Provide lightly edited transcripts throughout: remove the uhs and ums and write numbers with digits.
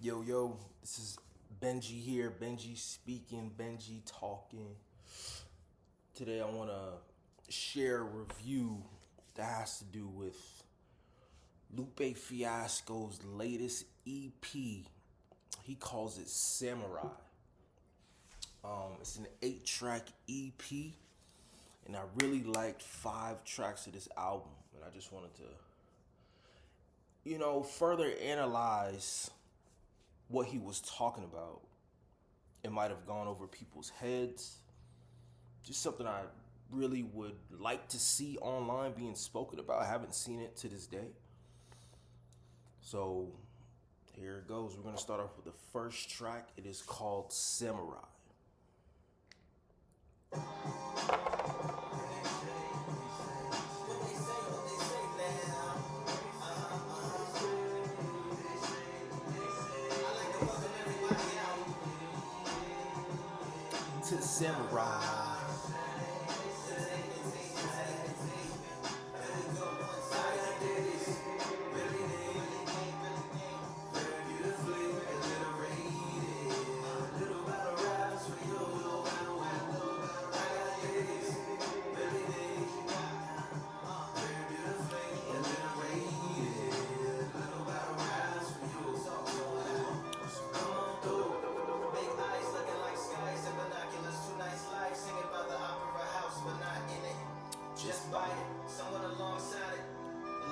Yo, this is Benji here. Benji speaking, Benji talking. Today I want to share a review that has to do with Lupe Fiasco's latest EP. He calls it Samurai. It's an 8-track EP, and I really liked 5 tracks of this album, and I just wanted to, further analyze what he was talking about. It might have gone over people's heads. Just something I really would like to see online being spoken about. I haven't seen it to this day. So here it goes. We're going to start off with the first track. It is called Samurai. To Samurai. Just by it, someone alongside it,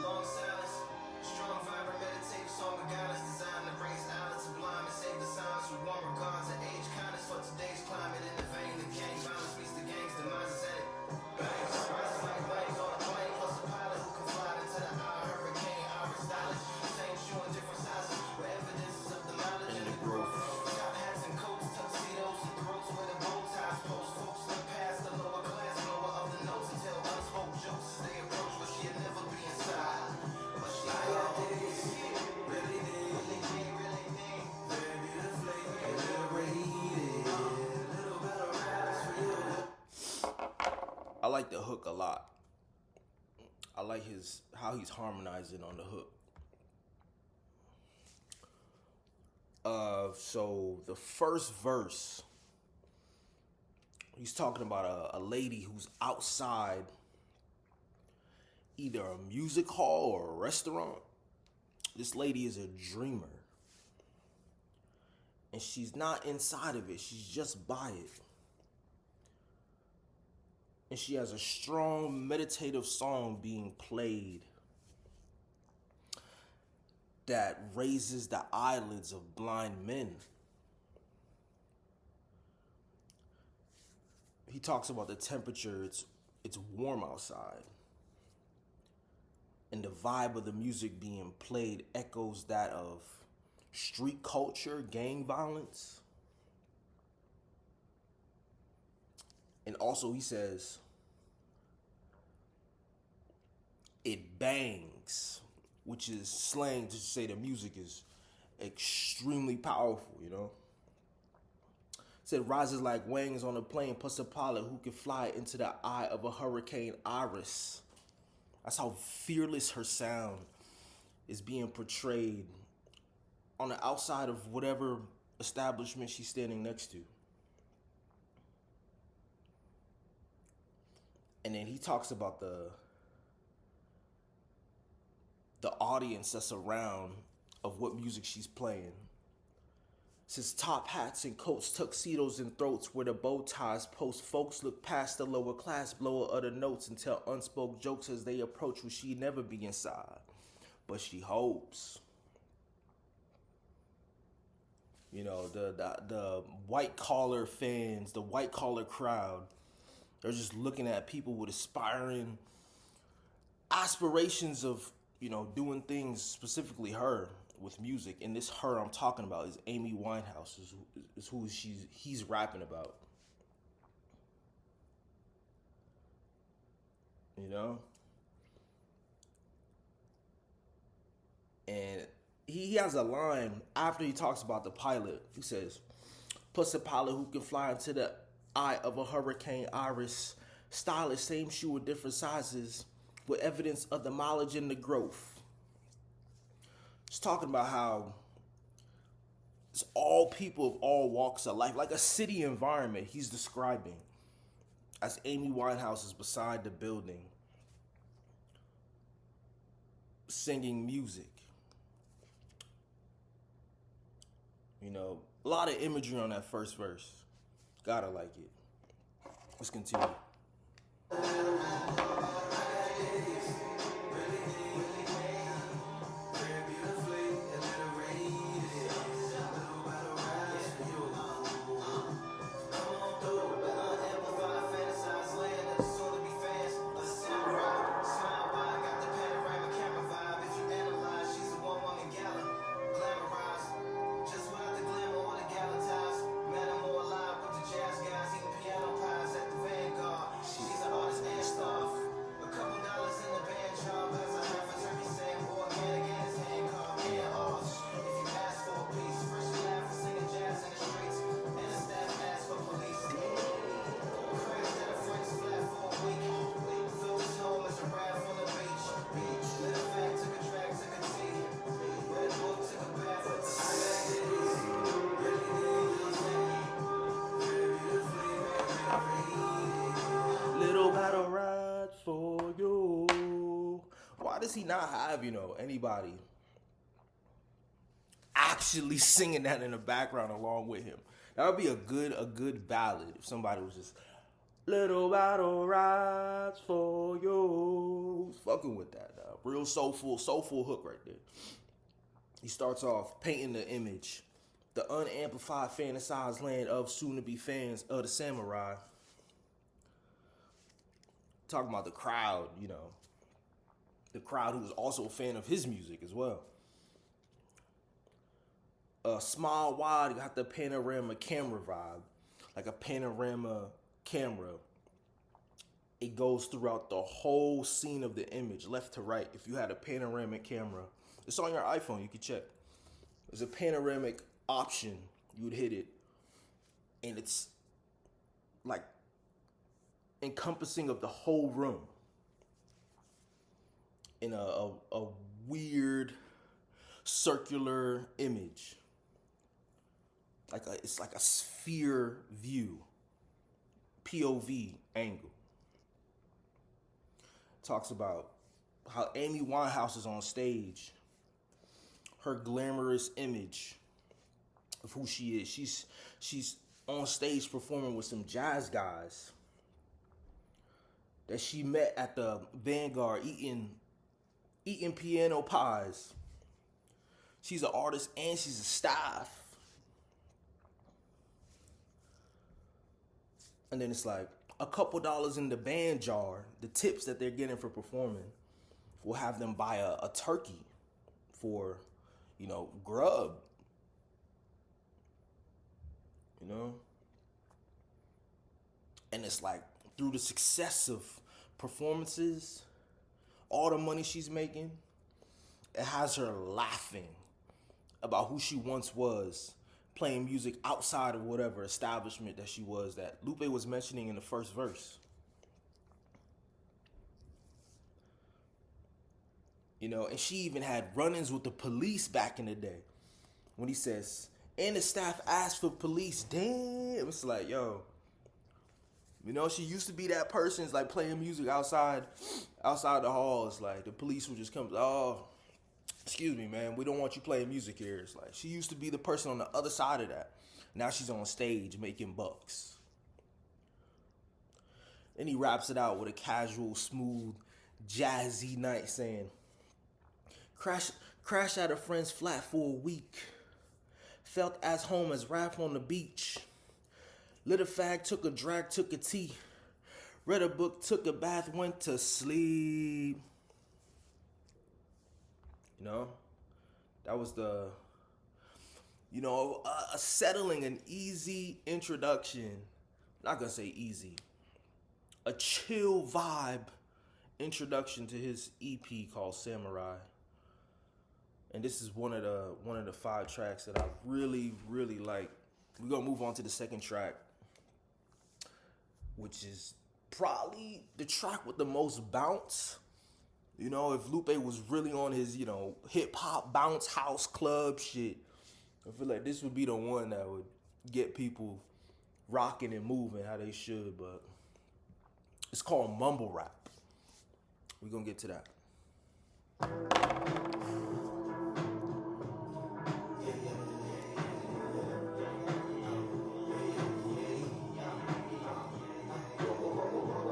long silence, strong vibrant meditative song of guidance designed to raise islands sublime and save the silence with warm regards and age kindness for today's climate. In the vein of gang violence meets the gang's demise is at it. Bangs, rises like bangs on a plane, plus a pilot who can fly into the eye. Hurricane, iris, stylish, same shoe in different sizes, with evidences of the mileage and the growth. Top hats and coats, tuxedos and throats where the bow ties post. Folks look past the lower class, lower of the notes until unspoke jokes as they approach what she'll never be inside. But she got this, really need, very beautifully liberated. Little better rise for you. I like the hook a lot. I like how he's harmonizing on the hook. So the first verse, he's talking about a lady who's outside either a music hall or a restaurant. This lady is a dreamer. And she's not inside of it, she's just by it. And she has a strong meditative song being played that raises the eyelids of blind men. He talks about the temperature, it's warm outside. And the vibe of the music being played echoes that of street culture, gang violence. And also he says, it bangs, which is slang to say the music is extremely powerful, Said rises like wings on a plane, plus a pilot who can fly into the eye of a hurricane iris. That's how fearless her sound is being portrayed on the outside of whatever establishment she's standing next to. And then he talks about the audience that's around of what music she's playing. Says top hats and coats, tuxedos and throats where the bow ties post. Folks look past the lower class, blower of the notes and tell unspoke jokes as they approach what she'd never be inside. But she hopes. The white collar fans, the white collar crowd, they're just looking at people with aspiring aspirations of, doing things, specifically her, with music. And this her I'm talking about is Amy Winehouse, is who he's rapping about. And he has a line after he talks about the pilot. He says, plus a pilot who can fly into the eye of a hurricane iris, stylish, same shoe with different sizes, with evidence of the mileage and the growth. Just talking about how It's all people of all walks of life, like a city environment he's describing as Amy Winehouse is beside the building singing music. You know, a lot of imagery on that first verse. Gotta like it. Let's continue. Little battle ride for you. Why does he not have, anybody actually singing that in the background along with him? That would be a good ballad if somebody was just little battle rides for you. Fucking with that. Real soulful hook right there. He starts off painting the image, the unamplified fantasized land of soon-to-be fans of the samurai. Talking about the crowd, the crowd who was also a fan of his music as well. Small wide, got the panorama camera vibe, like a panorama camera. It goes throughout the whole scene of the image, left to right. If you had a panoramic camera, it's on your iPhone, you can check. There's a panoramic option, you would hit it, and it's like encompassing of the whole room in a weird circular image. It's like a sphere view, POV angle. Talks about how Amy Winehouse is on stage, her glamorous image of who she is. She's on stage performing with some jazz guys that she met at the Vanguard eating piano pies. She's an artist and she's a staff. And then it's like a couple dollars in the band jar, the tips that they're getting for performing, will have them buy a turkey for, grub. And it's like through the success of performances, all the money she's making, it has her laughing about who she once was, playing music outside of whatever establishment that she was that Lupe was mentioning in the first verse. And she even had run-ins with the police back in the day. When he says, and the staff asked for police, damn, it's like, yo, she used to be that person, it's like playing music outside the halls. Like the police would just come, oh, excuse me, man, we don't want you playing music here. It's like she used to be the person on the other side of that. Now she's on stage making bucks. Then he wraps it out with a casual, smooth, jazzy night saying, crash at a friend's flat for a week. Felt as home as Raph on the beach. Lit a fag, took a drag, took a tea. Read a book, took a bath, went to sleep. That was a settling, an easy introduction. Not gonna say easy. A chill vibe introduction to his EP called Samurai. And this is one of the 5 tracks that I really, really like. We're gonna move on to the second track, which is probably the track with the most bounce. If Lupe was really on his, hip hop bounce house club shit, I feel like this would be the one that would get people rocking and moving how they should, but it's called mumble rap. We're gonna get to that.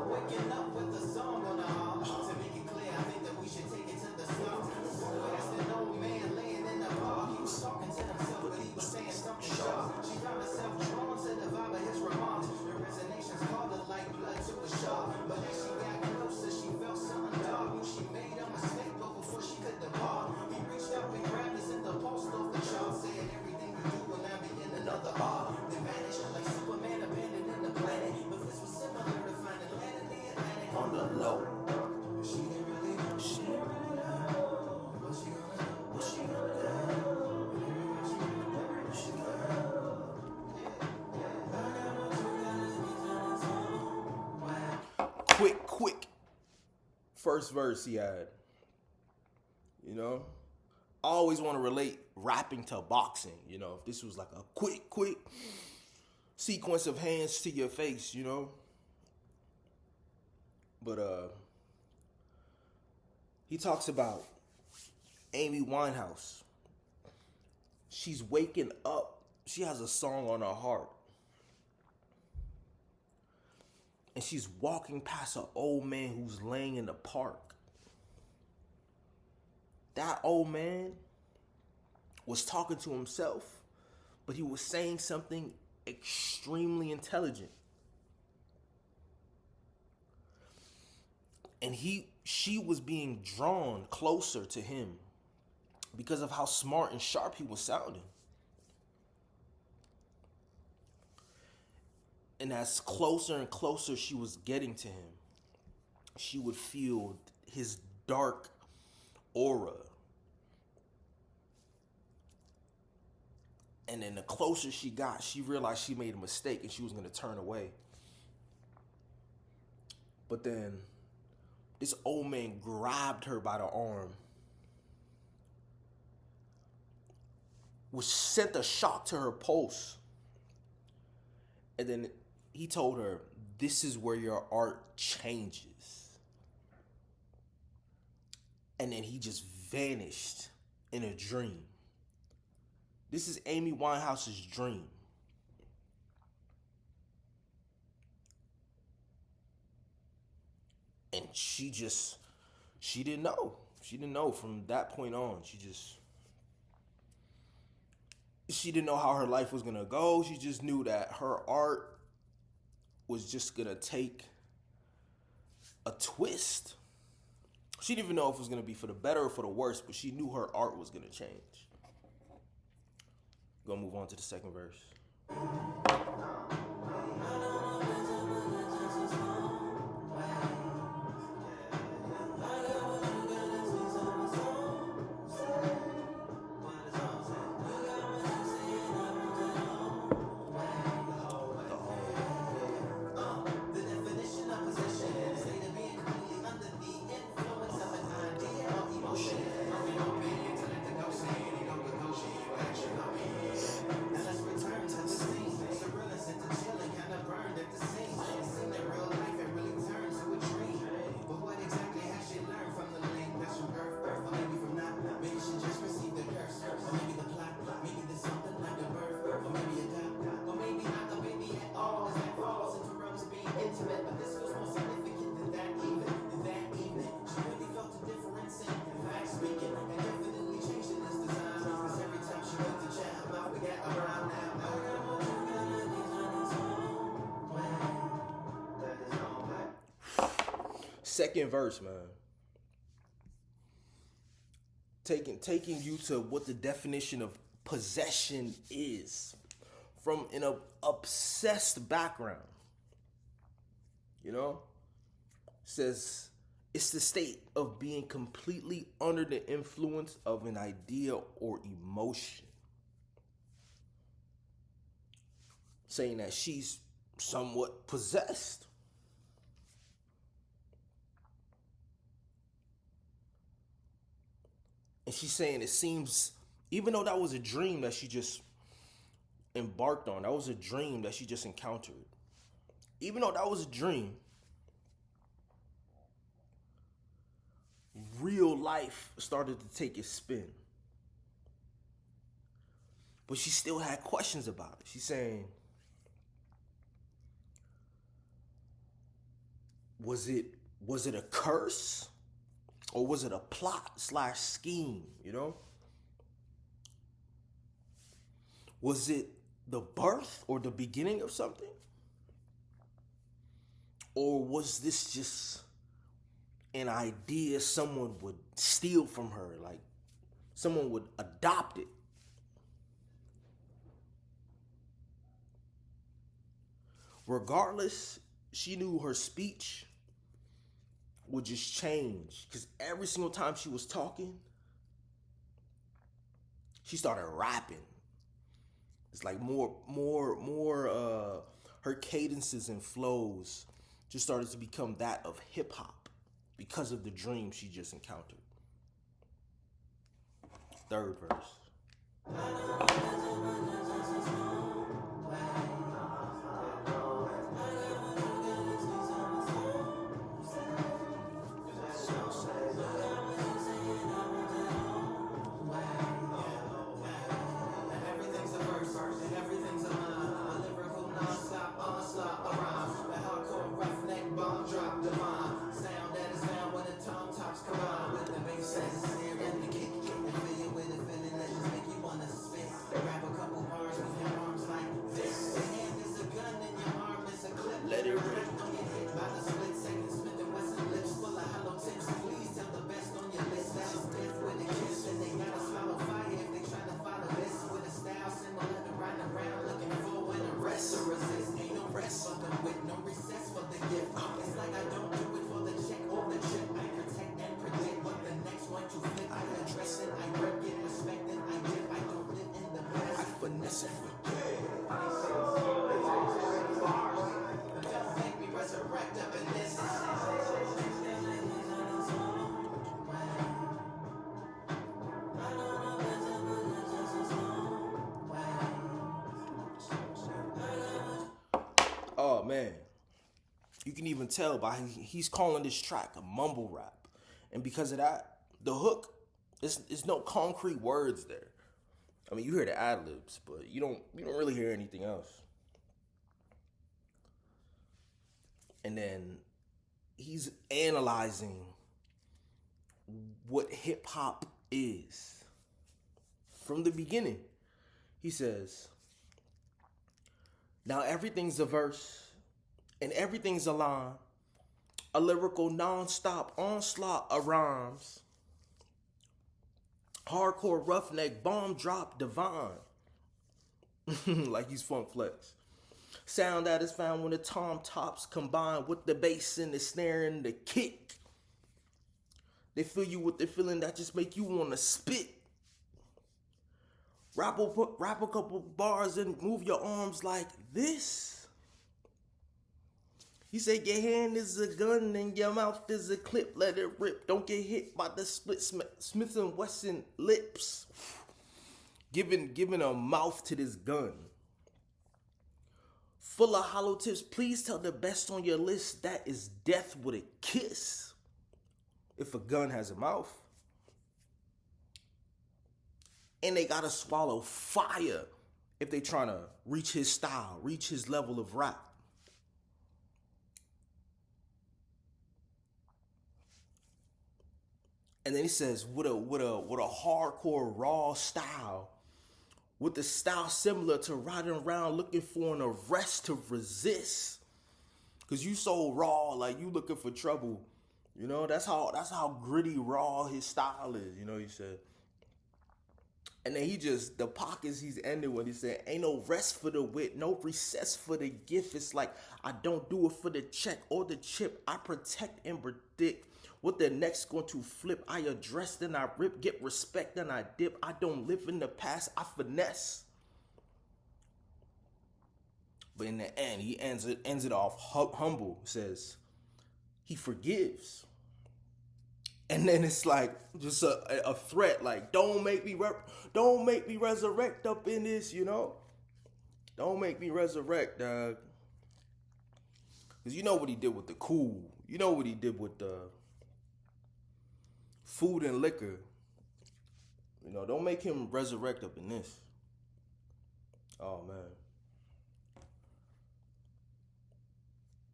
Waking up with a song on the heart. To make it clear, I think that we should take it to the start. That's an old man laying in the park. He was talking to himself, but he was saying something sharp. She found herself drawn to the vibe of his remarks. The resonations called her like blood to a shark. But as she got closer, she felt something dark. Knew she made a mistake, but before she could depart, he reached up and grabbed us in the post off the chart, saying everything we do will now begin another art. Then vanished like Superman abandoning the planet. But this was similar to finding land in the Atlantic On the low. She didn't really know. She didn't really know. What she gonna do? What she gonna do? What she gonna do? Quick first verse he had. You know? I always want to relate rapping to boxing, you know, if this was like a quick sequence of hands to your face, you know? But he talks about Amy Winehouse. She's waking up. She has a song on her heart. And she's walking past an old man who's laying in the park. That old man was talking to himself, but he was saying something extremely intelligent. And she was being drawn closer to him because of how smart and sharp he was sounding. And as closer and closer she was getting to him, she would feel his dark aura. And then the closer she got, she realized she made a mistake and she was going to turn away. But then this old man grabbed her by the arm, which sent a shock to her pulse. And then he told her, this is where your art changes. And then he just vanished in a dream. This is Amy Winehouse's dream. And she didn't know. She didn't know from that point on. She didn't know how her life was going to go. She just knew that her art was just going to take a twist. She didn't even know if it was going to be for the better or for the worse, but she knew her art was going to change. Gonna move on to the second verse. Second verse, man. Taking you to what the definition of possession is from an obsessed background. You know? Says it's the state of being completely under the influence of an idea or emotion. Saying that she's somewhat possessed. And she's saying it seems Even though that was a dream that she just embarked on, that was a dream that she just encountered. Even though that was a dream, real life started to take its spin. But she still had questions about it. She's saying, was it a curse? Or was it a plot / scheme, you know? Was it the birth or the beginning of something? Or was this just an idea someone would steal from her? Like someone would adopt it? Regardless, she knew her speech would just change. Because every single time she was talking, she started rapping. It's like her cadences and flows just started to become that of hip hop because of the dream she just encountered. Third verse. Everything's a verse, and everything's a line. A lyrical non-stop onslaught of rhymes. A hardcore roughneck bomb drop divine. Sound that is found when the tom tops combine with the bass and the snare and the kick. And fill you with a feeling that just make you wanna spit. Grab a couple bars with your arms like this. Your hand is a gun and your arm is a clip. Let it rip. On your head by the split second. Smith and Wesson lips full of hollow tips. Please tell the best on your list. That is death with a kiss. And they gotta swallow fire if they try to follow this. With a style similar to riding around looking for when a rest or resist. Ain't no rest for them with no recess for the gift. It's like I don't do it for the check or the chip. I protect and predict what the next one to flip. I address it, I work it, respect it, I dip. I don't live in the past. I finesse it for Don't make me resurrect up in this. Oh man, you can even tell by he's calling this track a mumble rap, and because of that, the hook is no concrete words there. I mean, you hear the ad libs, but you don't really hear anything else. And then he's analyzing what hip hop is from the beginning. He says, now everything's a verse and everything's a line, a lyrical non-stop onslaught of rhymes, hardcore roughneck bomb drop divine. Like he's Funk Flex. Sound that is found when the tom tops combine with the bass and the snare and the kick. They fill you with the feeling that just make you want to spit. Rap a couple bars and move your arms like this. He said your hand is a gun and your mouth is a clip. Let it rip. Don't get hit by the split Smith and Wesson lips. Giving a mouth to this gun. Full of hollow tips. Please tell the best on your list. That is death with a kiss. If a gun has a mouth. And they gotta swallow fire if they trying to reach his style, reach his level of rap. And then he says, with a hardcore raw style, with the style similar to riding around looking for an arrest to resist. Cause you so raw, like you looking for trouble. You know, that's how gritty raw his style is, you know, he said. And then the pockets he's ending when he said, ain't no rest for the wit, no recess for the gift. It's like, I don't do it for the check or the chip. I protect and predict what the next going to flip. I address, then I rip, get respect, then I dip. I don't live in the past, I finesse. But in the end, he ends it off humble, says, he forgives. And then it's like just a threat, like don't make me resurrect up in this, you know? Don't make me resurrect, dog. Cause you know what he did with the cool. You know what he did with the food and liquor. You know, don't make him resurrect up in this. Oh man.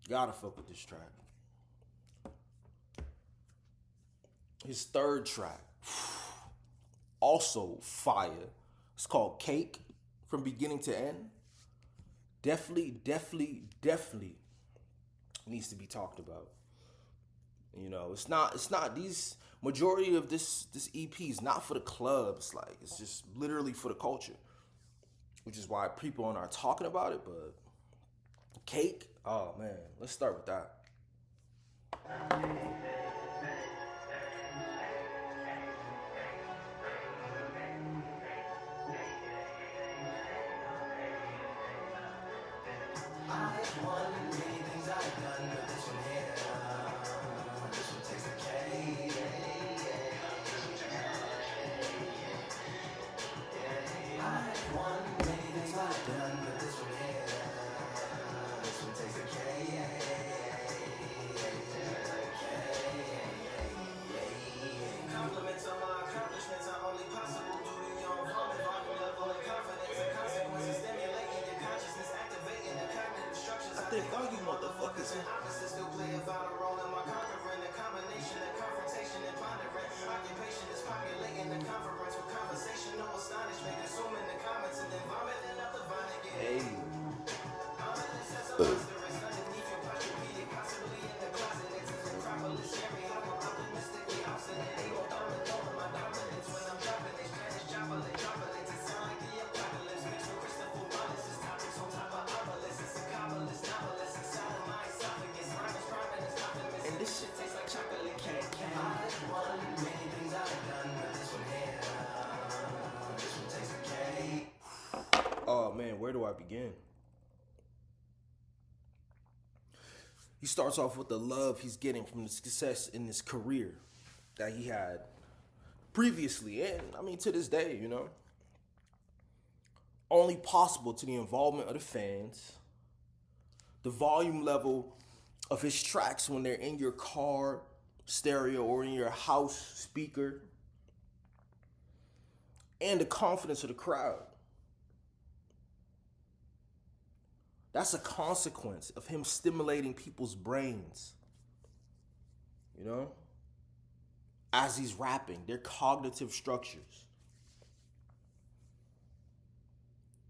Gotta fuck with this track. His third track, also fire. It's called Cake, from beginning to end. Definitely needs to be talked about. You know, it's not these majority of this EP is not for the clubs. Like, it's just literally for the culture, which is why people aren't talking about it. But Cake, oh man, let's start with that. I think all you motherfuckers still play a vital role in my conquering. The combination of confrontation and pondering. Occupation is populating the conference with conversational astonishment. Consuming the comments and then vomiting up the vine again. Hey. Oh man, where do I begin? He starts off with the love he's getting from the success in his career that he had previously, and I mean to this day, you know. Only possible to the involvement of the fans, the volume level of his tracks when they're in your car stereo or in your house speaker, and the confidence of the crowd. That's a consequence of him stimulating people's brains, you know, as he's rapping, their cognitive structures.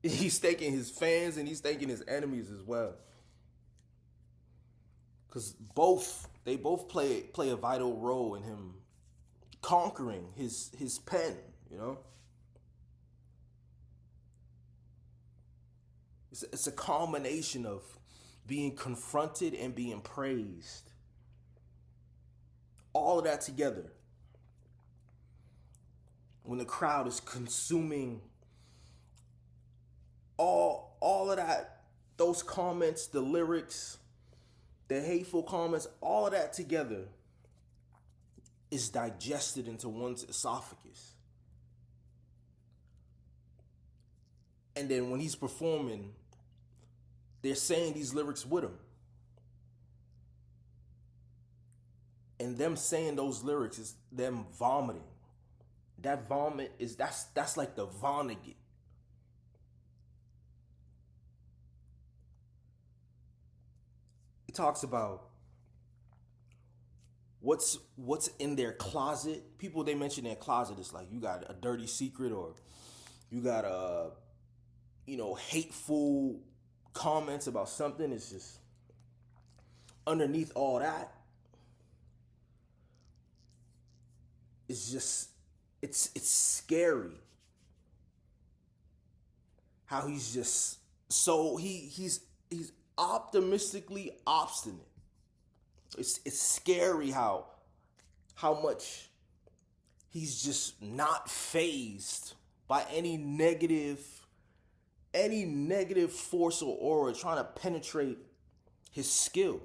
He's thanking his fans and he's thanking his enemies as well. Because they both play a vital role in him conquering his pen, you know. It's a combination of being confronted and being praised. All of that together. When the crowd is consuming all of that, those comments, the lyrics, the hateful comments, all of that together is digested into one's esophagus. And then when he's performing, they're saying these lyrics with him. And them saying those lyrics is them vomiting. That vomit is, that's like the Vonnegut. He talks about what's in their closet. People, they mention their closet. It's like you got a dirty secret, or you got hateful comments about something. It's just underneath all that. It's scary how he's just so he's optimistically obstinate. It's scary how much he's just not fazed by any negative force or aura trying to penetrate his skill.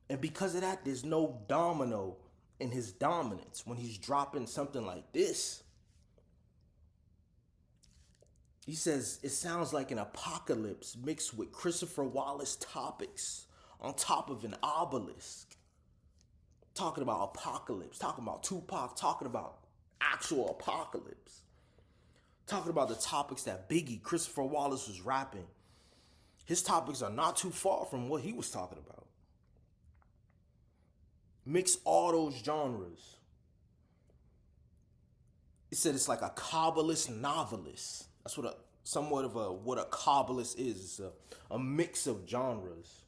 And because of that, there's no domino in his dominance when he's dropping something like this. He says it sounds like an apocalypse mixed with Christopher Wallace topics on top of an obelisk. Talking about apocalypse, talking about Tupac, talking about actual apocalypse. Talking about the topics that Biggie, Christopher Wallace was rapping. His topics are not too far from what he was talking about. Mix all those genres. It said it's like a Kabbalist novelist. That's what what a Kabbalist is. It's a mix of genres.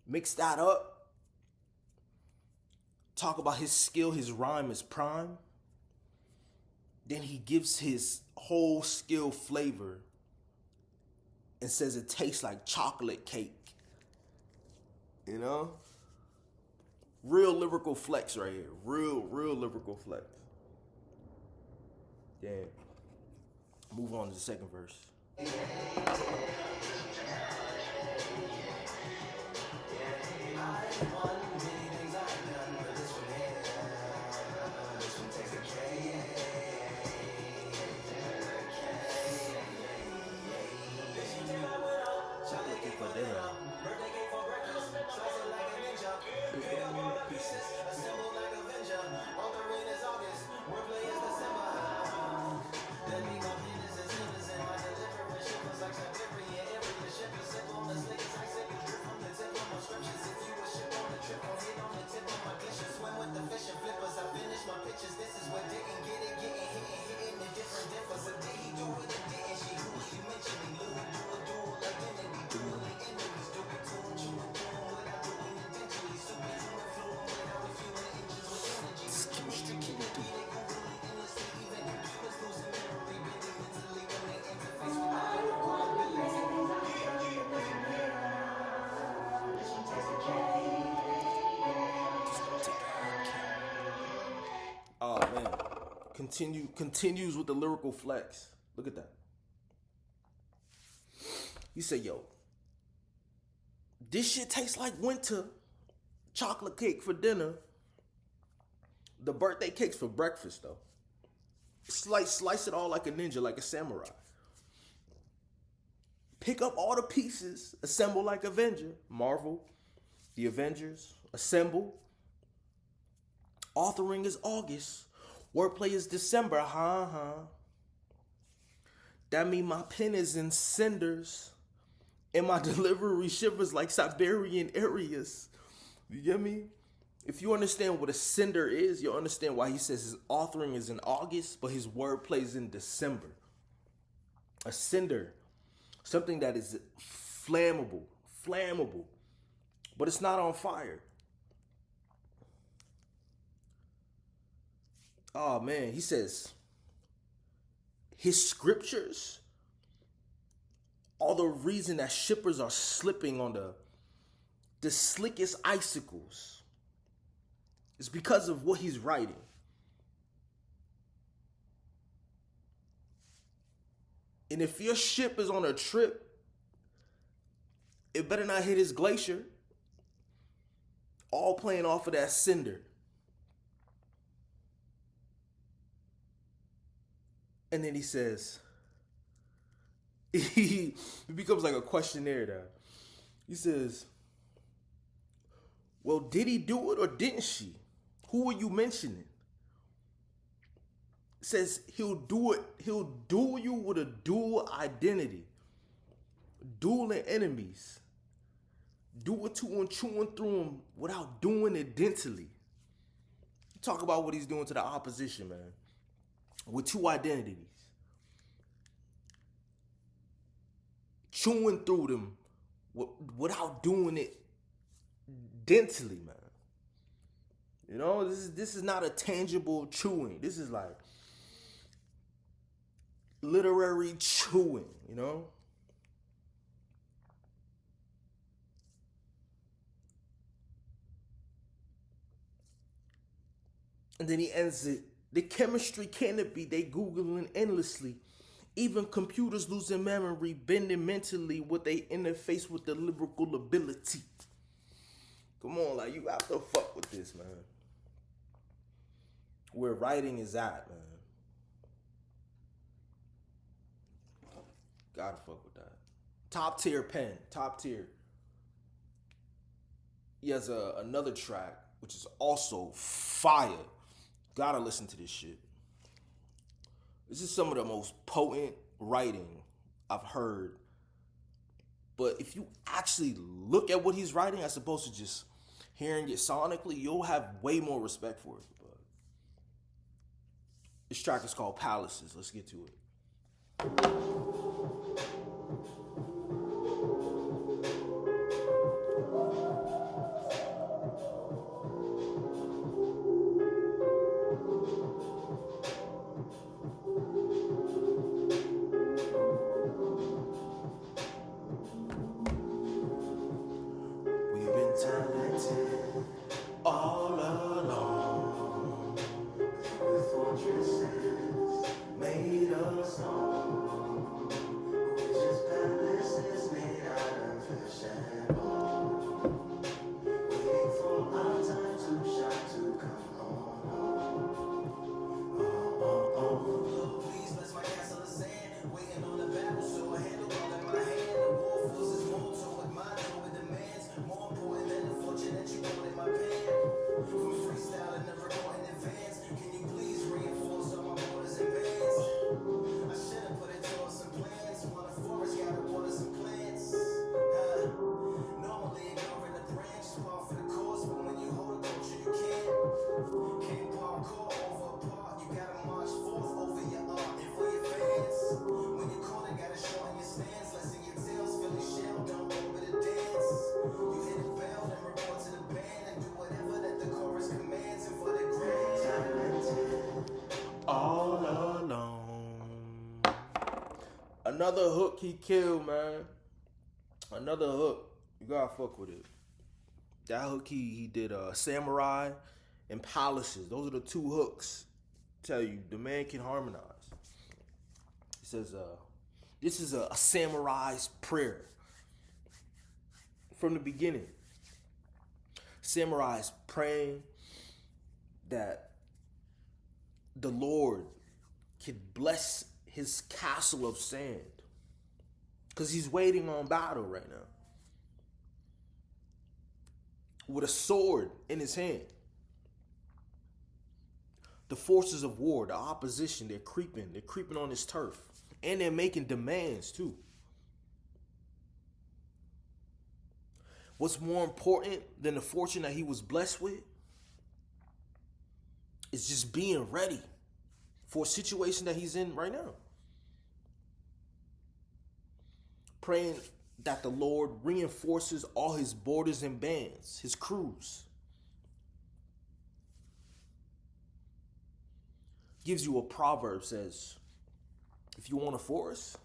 Mix that up. Talk about his skill, his rhyme is prime. Then he gives his whole skill flavor and says it tastes like chocolate cake. You know? Real lyrical flex right here. Real lyrical flex. Yeah. Move on to the second verse. Oh man. Continues with the lyrical flex. Look at that. You say, yo, this shit tastes like winter. Chocolate cake for dinner. The birthday cake's for breakfast though. Slice it all like a ninja, like a samurai. Pick up all the pieces, assemble like Avenger. Marvel, the Avengers, assemble. Authoring is August. Wordplay is December, That mean my pen is in cinders. And my delivery shivers like Siberian areas. You get me? If you understand what a cinder is, you'll understand why he says his authoring is in August, but his wordplay is in December. A cinder, something that is flammable, but it's not on fire. Oh man, he says his scriptures are the reason that shippers are slipping on the slickest icicles. It's because of what he's writing. And if your ship is on a trip, it better not hit his glacier. All playing off of that cinder. And then he says, it becomes like a questionnaire there. He says, well, did he do it or didn't she? Who are you mentioning? It says he'll do it. He'll duel you with a dual identity. Dueling enemies. Do it to him, chewing through him without doing it dentally. Talk about what he's doing to the opposition, man. With two identities. Chewing through them without doing it dentally, man. You know, this is not a tangible chewing. This is like literary chewing, you know? And then he ends it. The chemistry can it be? They Googling endlessly. Even computers losing memory, bending mentally with they interface with the lyrical ability. Come on, like, you have to fuck with this, man. Where writing is at, man. Gotta fuck with that. Top tier pen, top tier. He has another track, which is also fire. Gotta listen to this shit. This is some of the most potent writing I've heard. But if you actually look at what he's writing as opposed to just hearing it sonically, you'll have way more respect for it. But this track is called Palaces. Let's get to it. We've been talented all along with fortresses made of stone, which is palaces made out of flesh and bone, waiting for our time to shine to come on. Please bless my castle of sand, waiting on the battle, so I handle all in my hand. The war forces more toward mine over demands, more important than the fortune that you want in my pen. From freestyle and never going in advance, can you please reinforce all my borders and bands? I should have put it towards some plans, while the forest gotta water some plants. Normally ignoring the branch, par for the course, but when you hold a culture you can't. Can't parkour over a part, you gotta march forth over your art and for your fans. When you corner, gotta shorten your stance, lessen your tails, fill your shell, don't over the dance. You hit a bell, then report to the band and do whatever that the chorus commands. And for the grand talented, All alone. Another hook he killed, man. Another hook. You gotta fuck with it. That hook he did Samurai and Palaces. Those are the two hooks. Tell you, the man can harmonize. He says, this is a samurai's prayer. From the beginning. Samurai's praying that the Lord can bless his castle of sand. Because he's waiting on battle right now. With a sword in his hand. The forces of war, the opposition, they're creeping. They're creeping on his turf. And they're making demands too. What's more important than the fortune that he was blessed with is just being ready for a situation that he's in right now. Praying that the Lord reinforces all his borders and bands, his crews. Gives you a proverb, says, if you want a forest,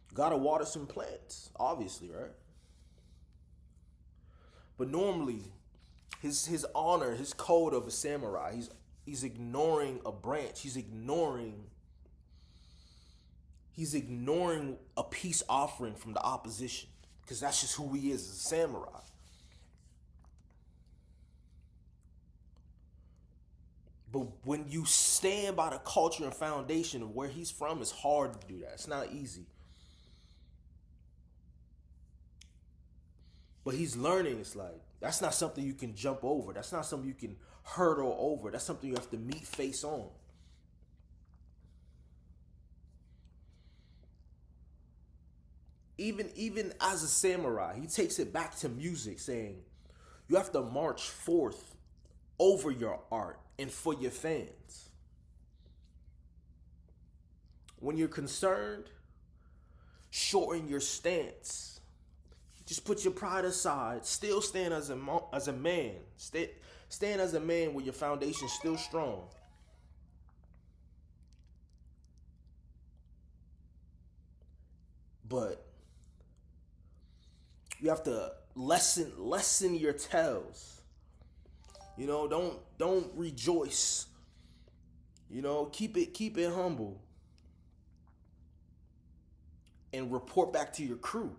you gotta water some plants, obviously, right? But normally, his honor, his code of a samurai, he's ignoring a branch. He's ignoring a peace offering from the opposition. Because that's just who he is as a samurai. But when you stand by the culture and foundation of where he's from, it's hard to do that. It's not easy. But he's learning. It's like, that's not something you can jump over. That's not something you can hurdle over. That's something you have to meet face on. Even as a samurai, he takes it back to music, saying, you have to march forth over your art and for your fans. When you're concerned, shorten your stance. Just put your pride aside. Still stand as a man. Stand as a man with your foundation still strong. But you have to lessen your tells. You know, don't rejoice. You know, keep it humble. and report back to your crew.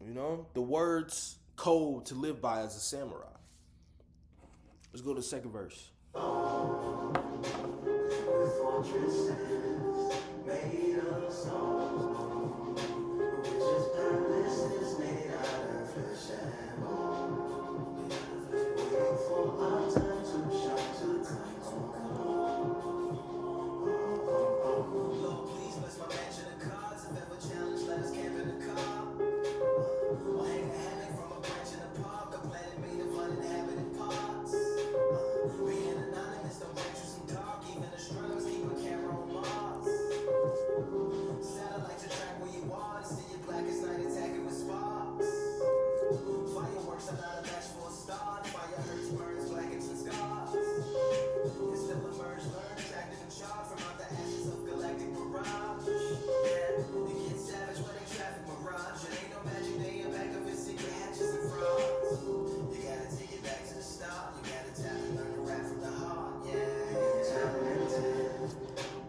You know, the words code to live by as a samurai. Let's go to the second verse. Made of stone, witch's palaces made out of flesh and bone, waiting for our time to shine, to time to come. Lord, please bless my mansion of cards. If ever challenged, let us camp in the car. Or hang a hammock from a branch in the park. A planet made of uninhabited parts. Being anonymous don't get you some dark. Even astronomers keep a camera on Mars. Satellites to track where you are. To see your blackest night attacking with sparks. Fireworks are not a match for a star. Fire hurts, burns, blackens, and scars. You still emerge, learn, attractive and sharp from out the ashes of galactic mirage. Yeah, it gets savage when they traffic mirage. It ain't no magic day in back of his secret hatches and frauds. You gotta take it back to the start. You gotta tap and learn to rap from the heart. Yeah, talented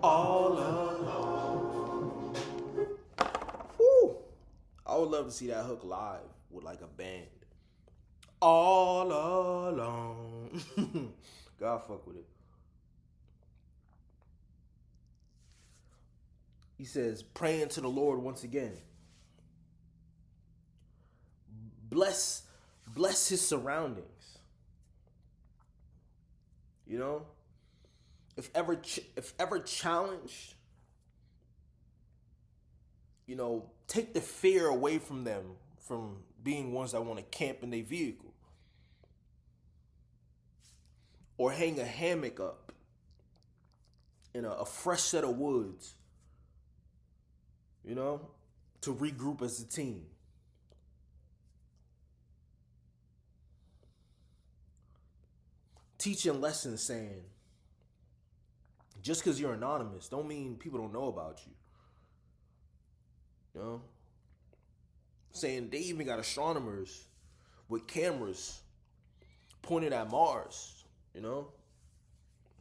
all alone. Woo! I would love to see that hook live with like a band. All alone. God fuck with it. He says, praying to the Lord once again. Bless his surroundings. You know, if ever challenged, you know, take the fear away from them from being ones that want to camp in their vehicle or hang a hammock up in a fresh set of woods, you know, to regroup as a team. Teaching lessons saying, just because you're anonymous don't mean people don't know about you. You know? Saying they even got astronomers with cameras pointed at Mars, you know?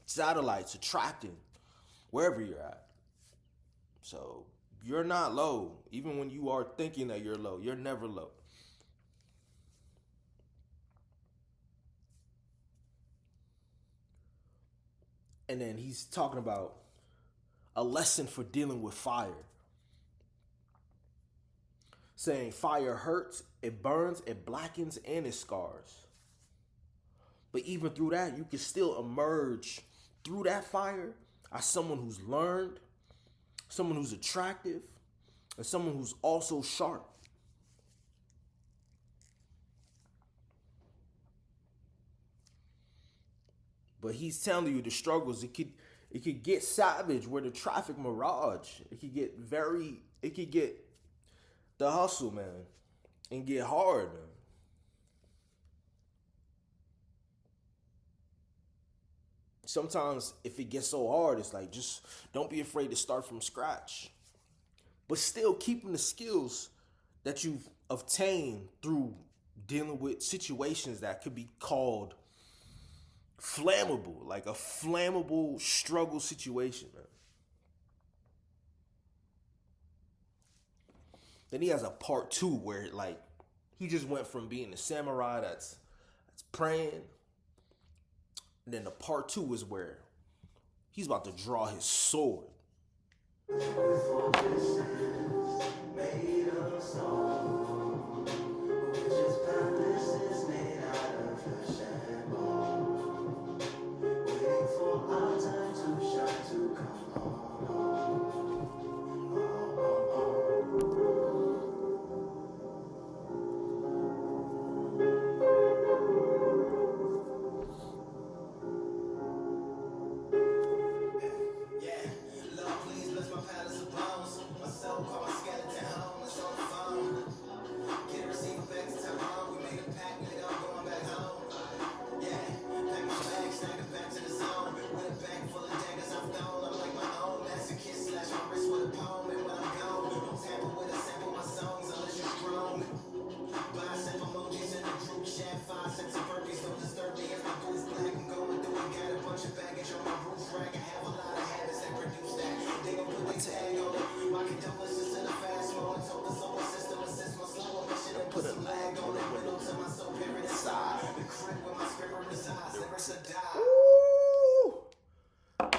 Satellites attracting wherever you're at. So you're not low. Even when you are thinking that you're low, you're never low. And then he's talking about a lesson for dealing with fire. Saying fire hurts, it burns, it blackens, and it scars. But even through that, you can still emerge through that fire as someone who's learned, someone who's attractive, and someone who's also sharp. But he's telling you the struggles, it could get savage where the traffic mirage. It could get the hustle, man, and get hard, man. Sometimes if it gets so hard, it's like, just don't be afraid to start from scratch. But still keeping the skills that you've obtained through dealing with situations that could be called flammable, like a flammable struggle situation, man. Then he has a part 2 where like he just went from being a samurai that's praying. And then the part 2 is where he's about to draw his sword. Made of stone, witch's palaces made out of flesh and bone, waiting for our time to shine, to come home.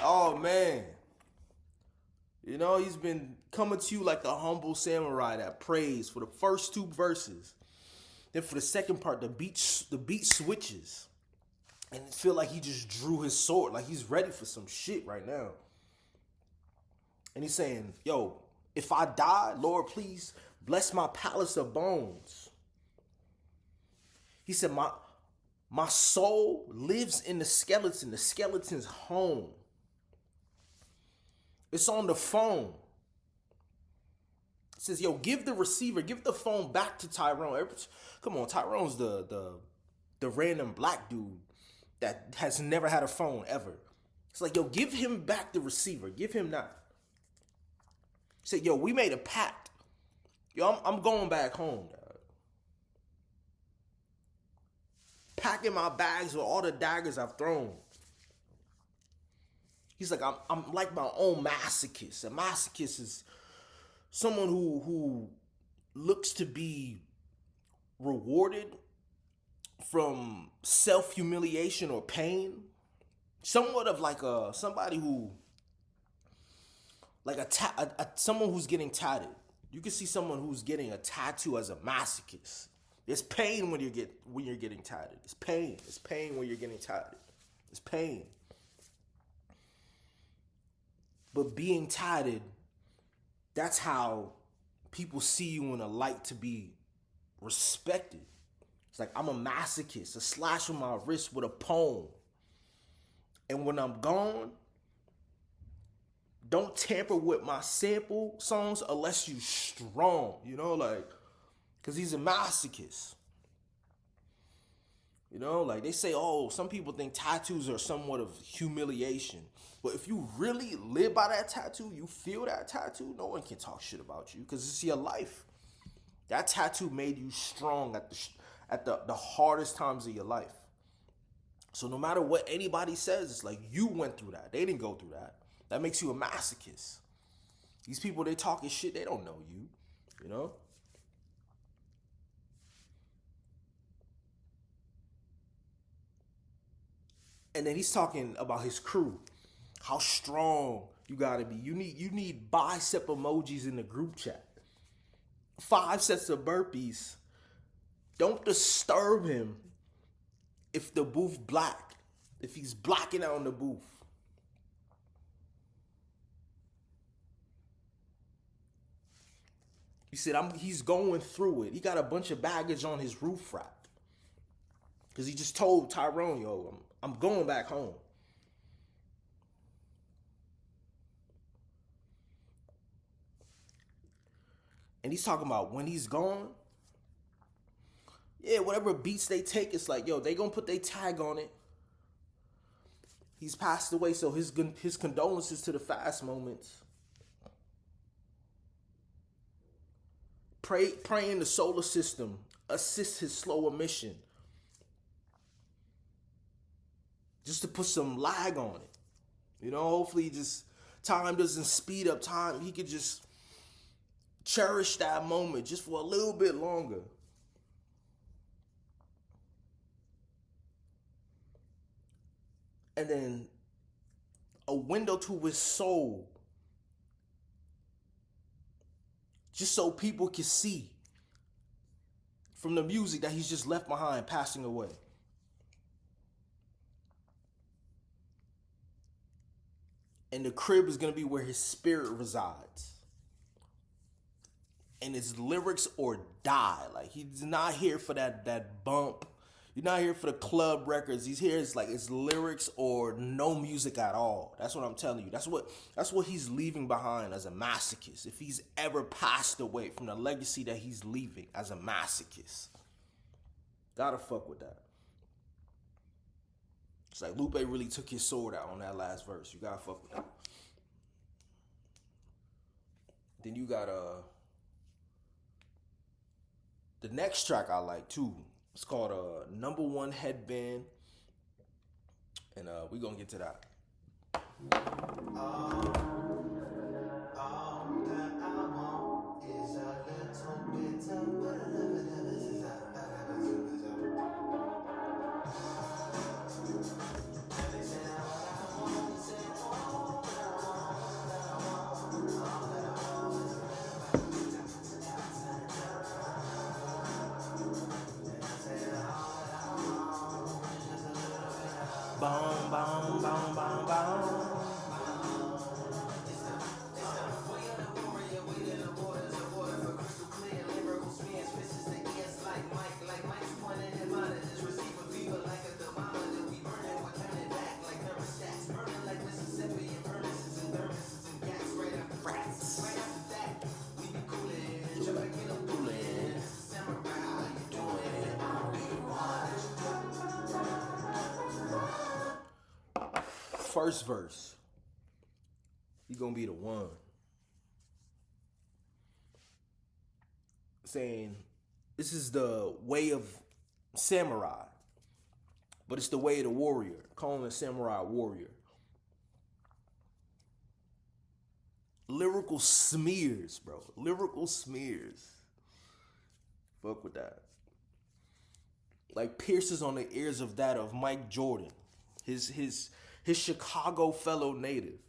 Oh man. You know, he's been coming to you like a humble samurai that prays for the first two verses. Then for the second part, the beat switches. And it feel like he just drew his sword, like he's ready for some shit right now. And he's saying, yo, if I die, Lord, please bless my palace of bones. He said, my soul lives in the skeleton. The skeleton's home. It's on the phone. It says, yo, give the receiver, give the phone back to Tyrone. Come on, Tyrone's the random black dude that has never had a phone ever. It's like, yo, give him back the receiver. Give him that. He said, yo, we made a pact. Yo, I'm going back home, dog. Packing my bags with all the daggers I've thrown. He's like, I'm like my own masochist. A masochist is someone who looks to be rewarded from self-humiliation or pain. Somewhat of like somebody who, like someone who's getting tatted. You can see someone who's getting a tattoo as a masochist. There's pain when you're getting tatted. It's pain. It's pain when you're getting tatted. It's pain. But being tatted, that's how people see you in a light to be respected. It's like, I'm a masochist, a slash on my wrist with a poem. And when I'm gone, don't tamper with my sample songs unless you strong, you know, like, because he's a masochist. You know, like they say, oh, some people think tattoos are somewhat of humiliation. But if you really live by that tattoo, you feel that tattoo, no one can talk shit about you because it's your life. That tattoo made you strong at the hardest times of your life. So no matter what anybody says, it's like you went through that. They didn't go through that. That makes you a masochist. These people, they talking shit, they don't know you, you know? And then he's talking about his crew. How strong you gotta be. You need bicep emojis in the group chat. 5 sets of burpees. Don't disturb him if the booth black. If he's blacking out in the booth. He said, he's going through it. He got a bunch of baggage on his roof rack. Because he just told Tyrone, yo, I'm going back home. And he's talking about when he's gone, yeah, whatever beats they take, it's like, yo, they gonna put their tag on it. He's passed away, so his condolences to the fast moments. Praying the solar system assist his slower mission. Just to put some lag on it. You know, hopefully just time doesn't speed up time. He could just cherish that moment just for a little bit longer. And then a window to his soul. Just so people can see from the music that he's just left behind passing away. And the crib is going to be where his spirit resides. And it's lyrics or die. Like, he's not here for that bump. You're not here for the club records. He's here, it's lyrics or no music at all. That's what I'm telling you. That's what he's leaving behind as a masochist. If he's ever passed away, from the legacy that he's leaving as a masochist. Gotta fuck with that. It's like Lupe really took his sword out on that last verse. You gotta fuck with that. Then you got the next track I like too. It's called Number One Headband. And we're gonna get to that. All that I want is a little bit of Boom, boom, boom, boom, boom. First verse, you gonna be the one. Saying, this is the way of samurai, but it's the way of the warrior. Calling a samurai warrior. Lyrical smears, bro. Lyrical smears. Fuck with that. Like pierces on the ears of that of Mike Jordan, his Chicago fellow native.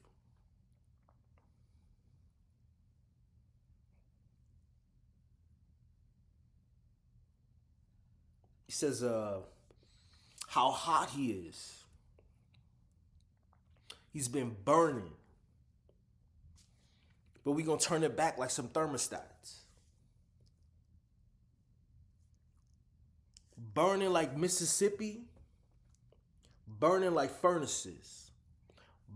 He says how hot he is. He's been burning. But we gonna turn it back like some thermostats. Burning like Mississippi. Burning like furnaces.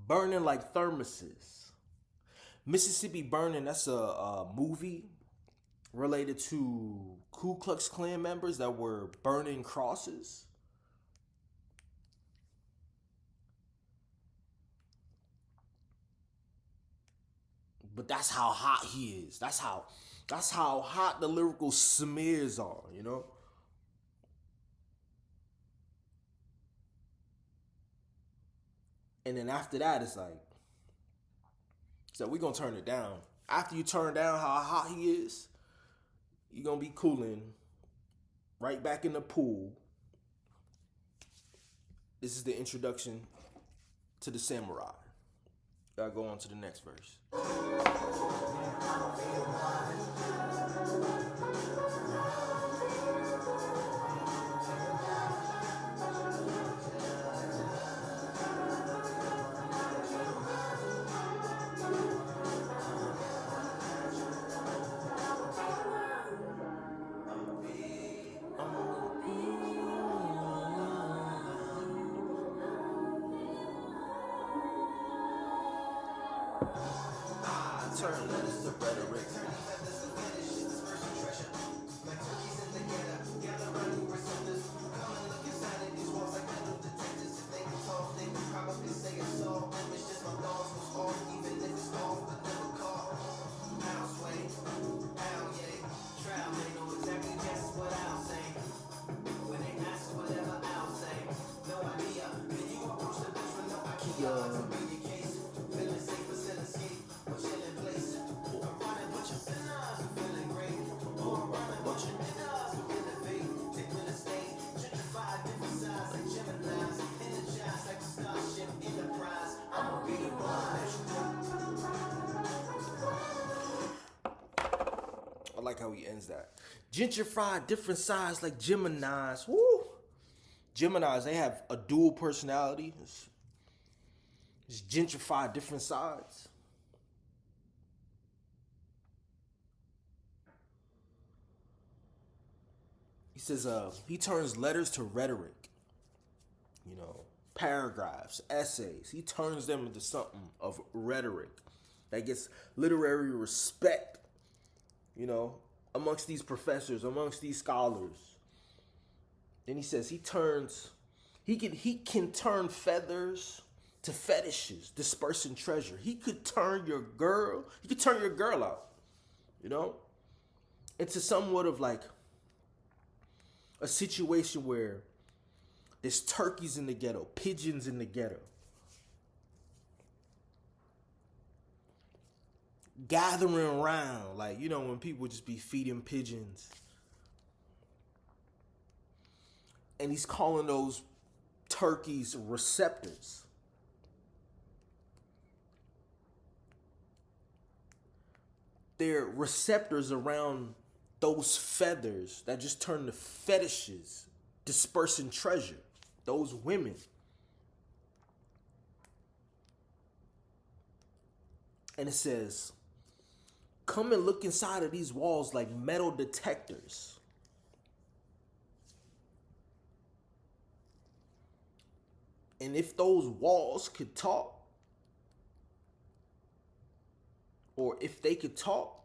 Burning like thermoses. Mississippi Burning, that's a movie related to Ku Klux Klan members that were burning crosses. But that's how hot he is. That's how hot the lyrical smears are, you know? And then after that, it's like, so we're going to turn it down. After you turn down how hot he is, you're going to be cooling right back in the pool. This is the introduction to the samurai. Gotta go on to the next verse. Turn letters to rhetoric. I like how he ends that. Gentrified, different sides like Geminis. Woo! Geminis, they have a dual personality. It's gentrified, different sides. He says he turns letters to rhetoric. You know, paragraphs, essays. He turns them into something of rhetoric that gets literary respect, you know, amongst these professors, amongst these scholars. Then he says he can turn feathers to fetishes, dispersing treasure. He could turn your girl out, you know, into somewhat of like a situation where there's turkeys in the ghetto, pigeons in the ghetto, gathering around, like, you know, when people just be feeding pigeons. And he's calling those turkeys receptors. They're receptors around those feathers that just turn to fetishes, dispersing treasure. Those women. And it says, come and look inside of these walls like metal detectors. And if those walls could talk, or if they could talk,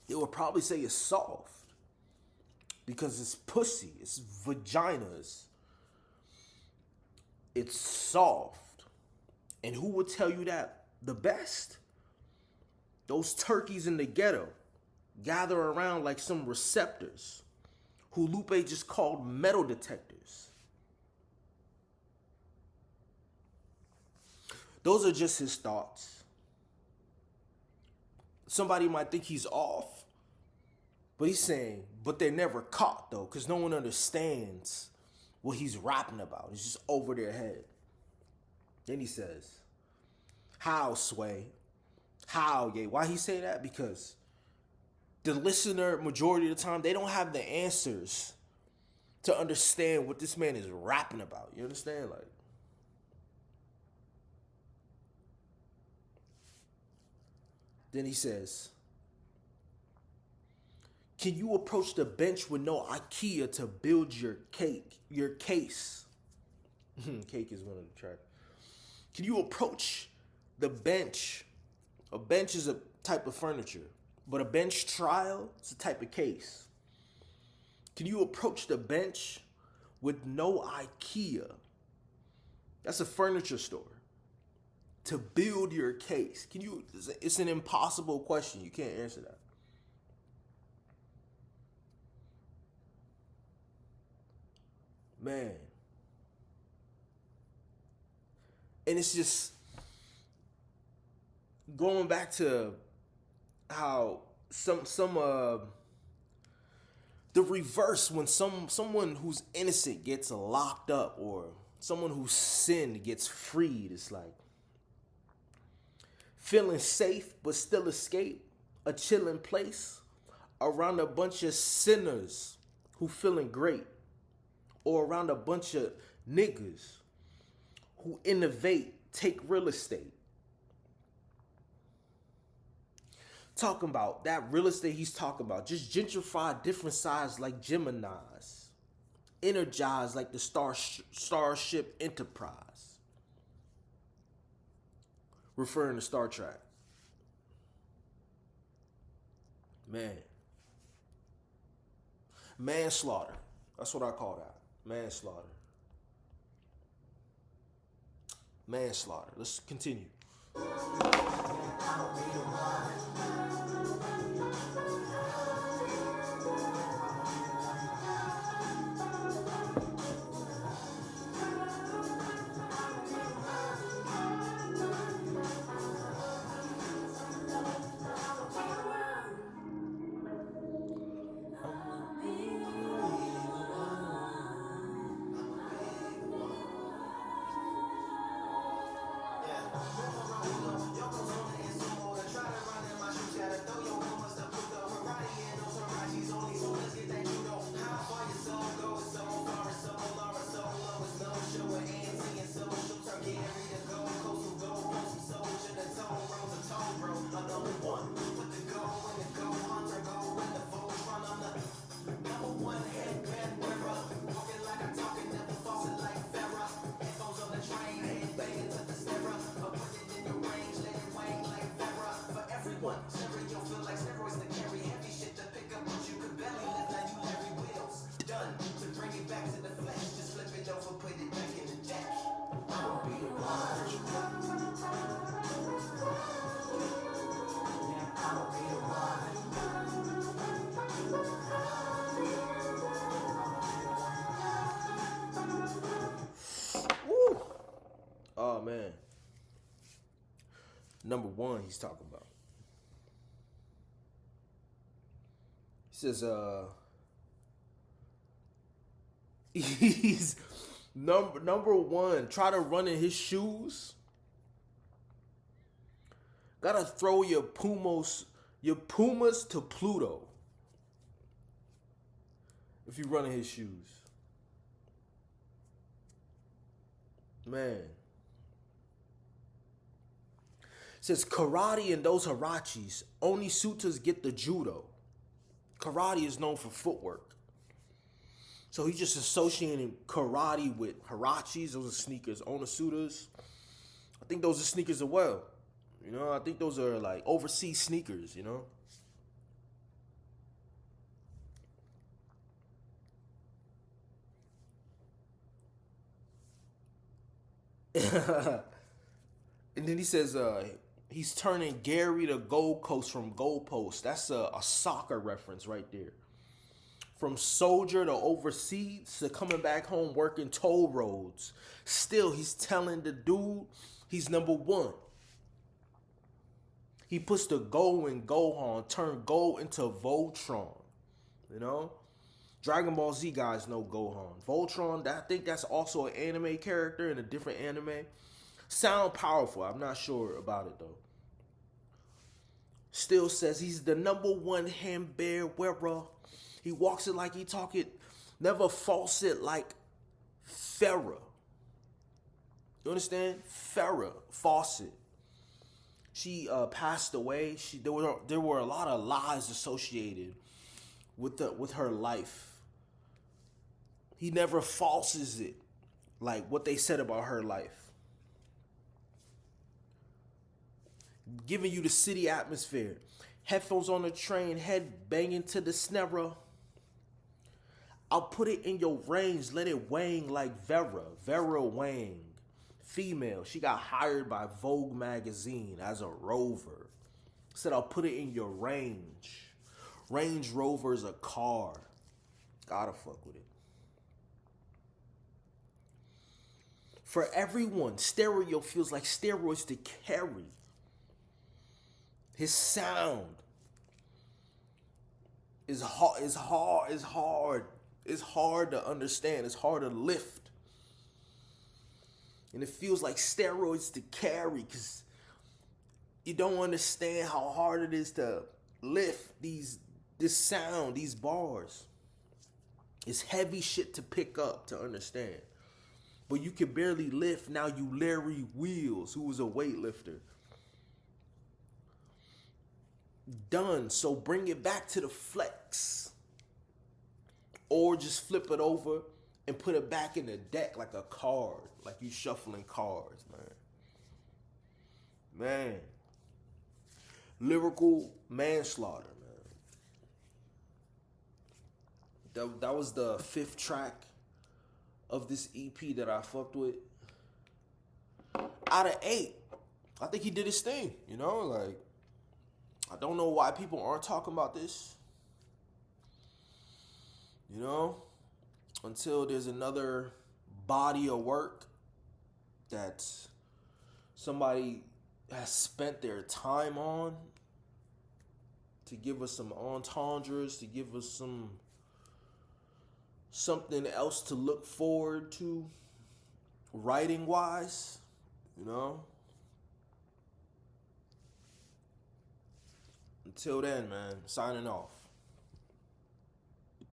they would probably say it's soft. Because it's pussy, it's vaginas. It's soft. And who would tell you that the best? Those turkeys in the ghetto gather around like some receptors who Lupe just called metal detectors. Those are just his thoughts. Somebody might think he's off, but he's saying, but they're never caught though, because no one understands what he's rapping about. It's just over their head. Then he says, how, Sway? How, Ye? Why he say that? Because the listener, majority of the time, they don't have the answers to understand what this man is rapping about. You understand? Like, then he says, can you approach the bench with no IKEA to build your case? Cake is one of the tracks. Can you approach the bench? A bench is a type of furniture, but a bench trial is a type of case. Can you approach the bench with no IKEA? That's a furniture store. To build your case. Can you? It's an impossible question. You can't answer that. Man. And it's just going back to how the reverse when someone who's innocent gets locked up or someone who's sinned gets freed. It's like feeling safe but still escape a chilling place around a bunch of sinners who feeling great, or around a bunch of niggas who innovate, take real estate. Talking about that real estate he's talking about, just gentrify different sides like Gemini's, energize like the Starship Enterprise, referring to Star Trek. Man. Manslaughter. That's what I call that. Manslaughter. Manslaughter. Let's continue. Oh man. Number one, he's talking about. He says, he's number one, try to run in his shoes. Gotta throw your Pumas to Pluto. If you run in his shoes. Man. says karate and those harachis. Only sutas get the judo. Karate is known for footwork. So he's just associating karate with harachis. Those are sneakers. Onitsutas, I think those are sneakers as well. You know, I think those are like overseas sneakers, you know. And then he says he's turning Gary to Gold Coast from Gold Post. That's a soccer reference right there. From soldier to overseas to coming back home working toll roads. Still, he's telling the dude he's number one. He puts the Go in Gohan, turn Go into Voltron. You know? Dragon Ball Z guys know Gohan. Voltron, I think that's also an anime character in a different anime. Sound powerful. I'm not sure about it though. Still says he's the number one handbear wearer. He walks it like he talk it. Never false it like Farrah. You understand? Farrah Fawcett. She passed away. There were a lot of lies associated with her life. He never falses it like what they said about her life. Giving you the city atmosphere. Headphones on the train, head banging to the snare. I'll put it in your range, let it wang like Vera. Vera Wang. Female. She got hired by Vogue magazine as a rover. Said I'll put it in your range. Range Rover is a car. Gotta fuck with it. For everyone, stereo feels like steroids to carry. His sound is hard. It's hard to understand. It's hard to lift. And it feels like steroids to carry because you don't understand how hard it is to lift this sound, these bars. It's heavy shit to pick up, to understand. But you can barely lift. Now you Larry Wheels, who was a weightlifter. Done. So bring it back to the flex. Or just flip it over and put it back in the deck like a card. Like you shuffling cards, man. Man. Lyrical manslaughter, man. That was the 5th track of this EP that I fucked with. Out of 8, I think he did his thing, you know? Like, I don't know why people aren't talking about this. You know? Until there's another body of work that somebody has spent their time on to give us some entendres, to give us something else to look forward to writing wise, you know? Until then, man, signing off.